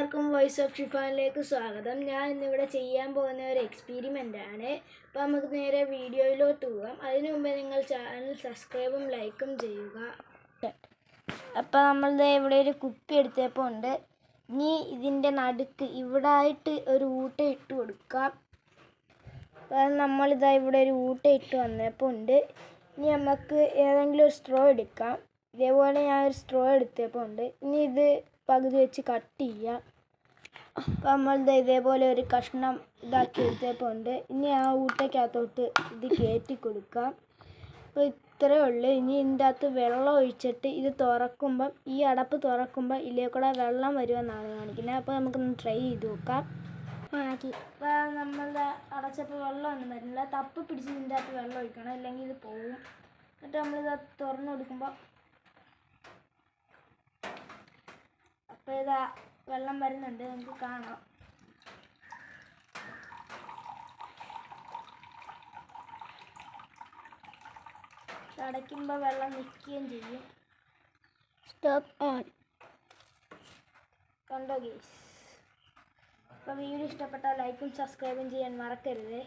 എല്ലാവർക്കും voice of ഷിഫാനിലേക്ക് സ്വാഗതം. ഞാൻ ഇന്നിവിടെ ചെയ്യാൻ പോകുന്ന ഒരു എക്സ്പെരിമെൻ്റ് ആണ്. അപ്പോൾ നമുക്ക് നേരെ വീഡിയോയിലോട്ട് പോകാം. അതിനു മുമ്പേ നിങ്ങൾ ചാനൽ സബ്സ്ക്രൈബും ലൈക്കും ചെയ്യുക. അപ്പോൾ നമ്മളിത് ഇവിടെ ഒരു കുപ്പി എടുത്തപ്പോൾ ഉണ്ട്. ഇനി ഇതിൻ്റെ നടുക്ക് ഇവിടെ ആയിട്ട് ഒരു ഊട്ട ഇട്ട് കൊടുക്കാം. അപ്പോൾ നമ്മളിതാ ഇവിടെ ഒരു ഊട്ട ഇട്ട് വന്നപ്പോൾ ഉണ്ട്. ഇനി നമുക്ക് ഏതെങ്കിലും ഒരു സ്ട്രോ എടുക്കാം. ഇതേപോലെ ഞാനൊരു സ്ട്രോ എടുത്തപ്പോൾ ഉണ്ട്. ഇനി ഇത് പകുതി വെച്ച് കട്ട് ചെയ്യുക. അപ്പോൾ നമ്മളിത് ഇതേപോലെ ഒരു കഷ്ണം ഇതാക്കി എടുത്തപ്പോൾ ഉണ്ട്. ഇനി ആ ഊട്ടയ്ക്കകത്തോട്ട് ഇത് കയറ്റി കൊടുക്കാം. അപ്പോൾ ഇത്രയേ ഉള്ളൂ. ഇനി ഇതിൻ്റെ അകത്ത് വെള്ളം ഒഴിച്ചിട്ട് ഇത് തുറക്കുമ്പം ഈ അടപ്പ് തുറക്കുമ്പോൾ ഇതിലേക്കൂടെ വെള്ളം വരുമെന്നാണ് കാണിക്കുന്നത്. അപ്പോൾ നമുക്കൊന്ന് ട്രൈ ചെയ്ത് നോക്കാം. അപ്പോൾ നമ്മൾ അടച്ചപ്പോൾ വെള്ളമൊന്നും വരുന്നില്ല. തപ്പ് പിടിച്ച് ഇതിൻ്റെ അകത്ത് വെള്ളം ഒഴിക്കണം, അല്ലെങ്കിൽ ഇത് പോവും. എന്നിട്ട് നമ്മളിത് തുറന്നു കൊടുക്കുമ്പോൾ അപ്പോൾ ഇതാ വെള്ളം വരുന്നുണ്ട്, നമുക്ക് കാണാം. അടയ്ക്കുമ്പോൾ വെള്ളം നിൽക്കുകയും ചെയ്യും. Stop on. കണ്ടോ ഗൈസ്? അപ്പോൾ വീഡിയോ ഇഷ്ടപ്പെട്ടാൽ ലൈക്കും സബ്സ്ക്രൈബും ചെയ്യാൻ മറക്കരുത്.